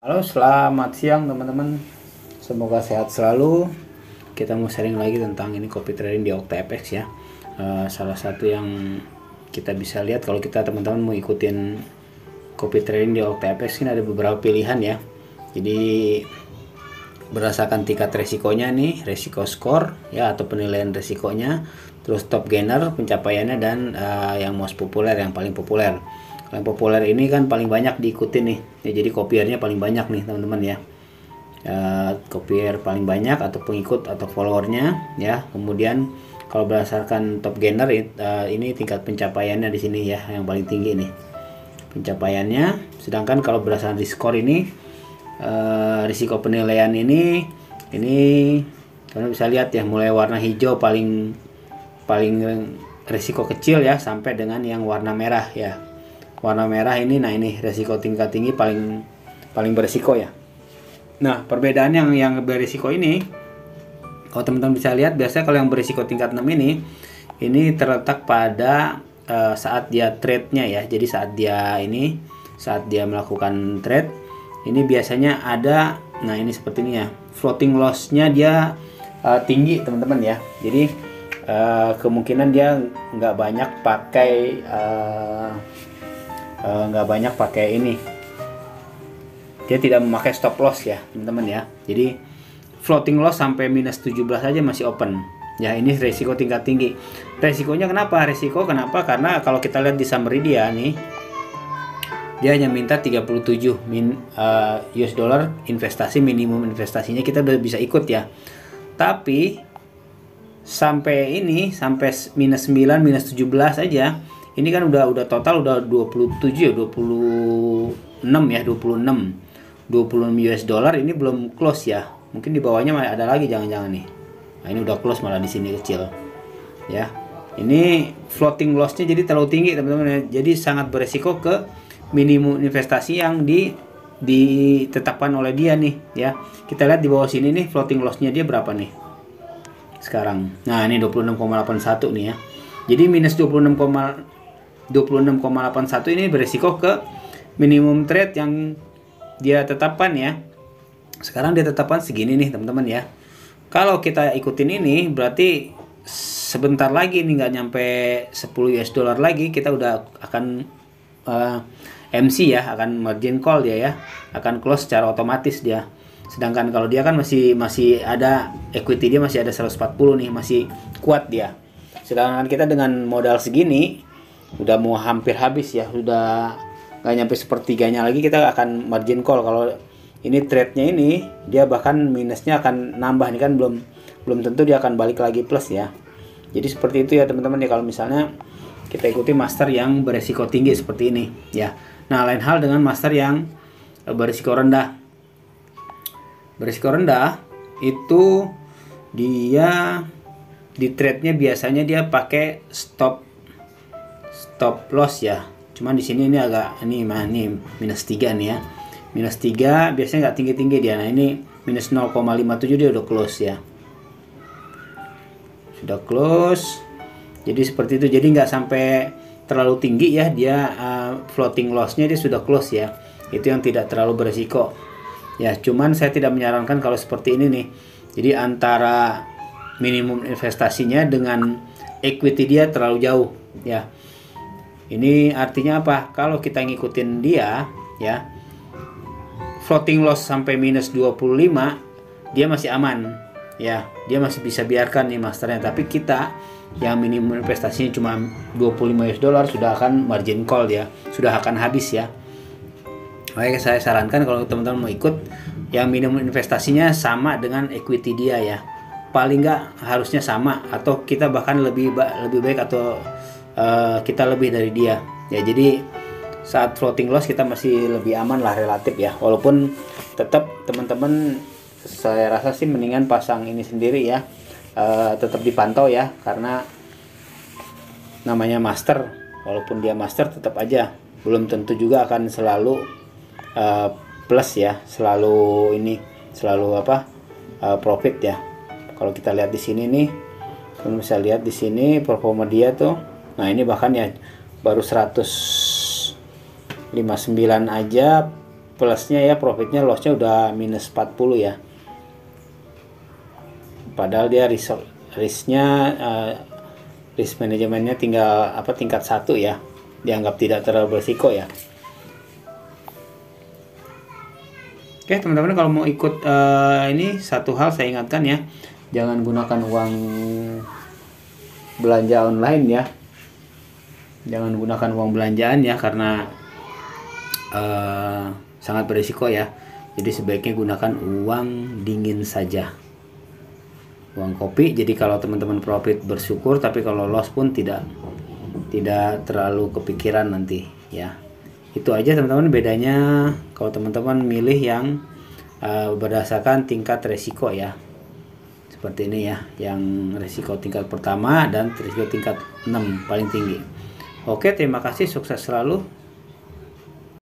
Halo, selamat siang teman-teman. Semoga sehat selalu. Kita mau sharing lagi tentang ini copy trading di OctaFX ya. Salah satu yang kita bisa lihat kalau kita teman-teman mau ikutin copy trading di OctaFX ini ada beberapa pilihan ya. Jadi berdasarkan tingkat resikonya nih, resiko skor ya atau penilaian resikonya, terus top gainer pencapaiannya dan yang most populer, yang paling populer. Yang populer ini kan paling banyak diikuti nih ya, jadi kopiernya paling banyak nih teman-teman ya. Kopier paling banyak atau pengikut atau followernya ya. Kemudian kalau berdasarkan top gainer ini tingkat pencapaiannya di sini ya yang paling tinggi nih pencapaiannya. Sedangkan kalau berdasarkan skor ini risiko penilaian ini kalian bisa lihat ya, mulai warna hijau paling risiko kecil ya sampai dengan yang warna merah ya. Warna merah ini, nah ini risiko tingkat tinggi paling berisiko ya. Nah, perbedaan yang berisiko ini, kalau teman-teman bisa lihat, biasanya kalau yang berisiko tingkat 6 ini terletak pada saat dia trade-nya ya. Jadi saat dia melakukan trade, ini biasanya ada, nah ini seperti ini ya, floating loss-nya dia tinggi teman-teman ya. Jadi kemungkinan dia nggak banyak pakai ini, dia tidak memakai stop loss ya teman-teman ya. Jadi floating loss sampai minus 17 aja masih open ya. Ini resiko tingkat tinggi. Resikonya kenapa? Karena kalau kita lihat di summary dia nih, dia hanya minta 37 US dollar investasi, minimum investasinya kita udah bisa ikut ya. Tapi sampai minus 9 minus 17 aja, ini kan udah total udah 26 US dollar. Ini belum close ya, mungkin di bawahnya masih ada lagi, jangan-jangan nih. Nah, ini udah close malah di sini kecil ya. Ini floating lossnya jadi terlalu tinggi teman-teman ya. Jadi sangat beresiko ke minimum investasi yang ditetapkan oleh dia nih ya. Kita lihat di bawah sini nih, floating lossnya dia berapa nih sekarang. Nah, ini 26,81 nih ya. Jadi minus 26,81 ini beresiko ke minimum trade yang dia tetapkan ya. Sekarang dia tetapkan segini nih teman-teman ya. Kalau kita ikutin ini berarti sebentar lagi nih, nggak nyampe 10 US dollar lagi kita udah akan MC ya, akan margin call dia ya, akan close secara otomatis dia. Sedangkan kalau dia kan masih ada equity, dia masih ada 140 nih, masih kuat dia. Sedangkan kita dengan modal segini udah mau hampir habis ya, udah nggak nyampe sepertiganya lagi kita akan margin call. Kalau ini trade-nya ini dia bahkan minusnya akan nambah nih kan, belum tentu dia akan balik lagi plus ya. Jadi seperti itu ya teman-teman ya, kalau misalnya kita ikuti master yang beresiko tinggi seperti ini ya. Nah, lain hal dengan master yang beresiko rendah. Beresiko rendah itu dia di trade-nya biasanya dia pakai stop loss ya. Cuman di sini ini agak ini minus 3 nih ya. Minus 3 biasanya nggak tinggi-tinggi dia. Nah, ini minus 0,57 dia udah close ya. Sudah close. Jadi seperti itu. Jadi nggak sampai terlalu tinggi ya dia, floating loss-nya dia sudah close ya. Itu yang tidak terlalu beresiko. Ya, cuman saya tidak menyarankan kalau seperti ini nih. Jadi antara minimum investasinya dengan equity dia terlalu jauh ya. Ini artinya apa? Kalau kita ngikutin dia ya, floating loss sampai minus 25 dia masih aman ya. Dia masih bisa biarkan nih masternya. Tapi kita yang minimum investasinya cuma 25 US dollar sudah akan margin call ya, sudah akan habis ya. Makanya saya sarankan kalau teman-teman mau ikut yang minimum investasinya sama dengan equity dia ya. Paling nggak harusnya sama, atau kita bahkan lebih baik, atau kita lebih dari dia ya. Jadi saat floating loss kita masih lebih aman lah relatif ya. Walaupun tetap teman-teman saya rasa sih mendingan pasang ini sendiri ya, tetap dipantau ya, karena namanya master. Walaupun dia master tetap aja belum tentu juga akan selalu plus ya, selalu profit ya. Kalau kita lihat di sini nih, kalian bisa lihat di sini performa dia tuh. Nah, ini bahkan ya baru 159 aja plusnya ya, profitnya, lossnya udah minus 40 ya. Padahal dia risknya risk manajemennya tinggal tingkat 1 ya, dianggap tidak terlalu berisiko ya. Oke teman-teman, kalau mau ikut ini, satu hal saya ingatkan ya, jangan gunakan uang belanja online ya, jangan gunakan uang belanjaan ya, karena sangat berisiko ya. Jadi sebaiknya gunakan uang dingin saja, uang kopi. Jadi kalau teman-teman profit bersyukur, tapi kalau loss pun tidak terlalu kepikiran nanti ya. Itu aja teman-teman bedanya kalau teman-teman milih yang berdasarkan tingkat resiko ya, seperti ini ya, yang resiko tingkat pertama dan resiko tingkat 6 paling tinggi. Oke, terima kasih, sukses selalu.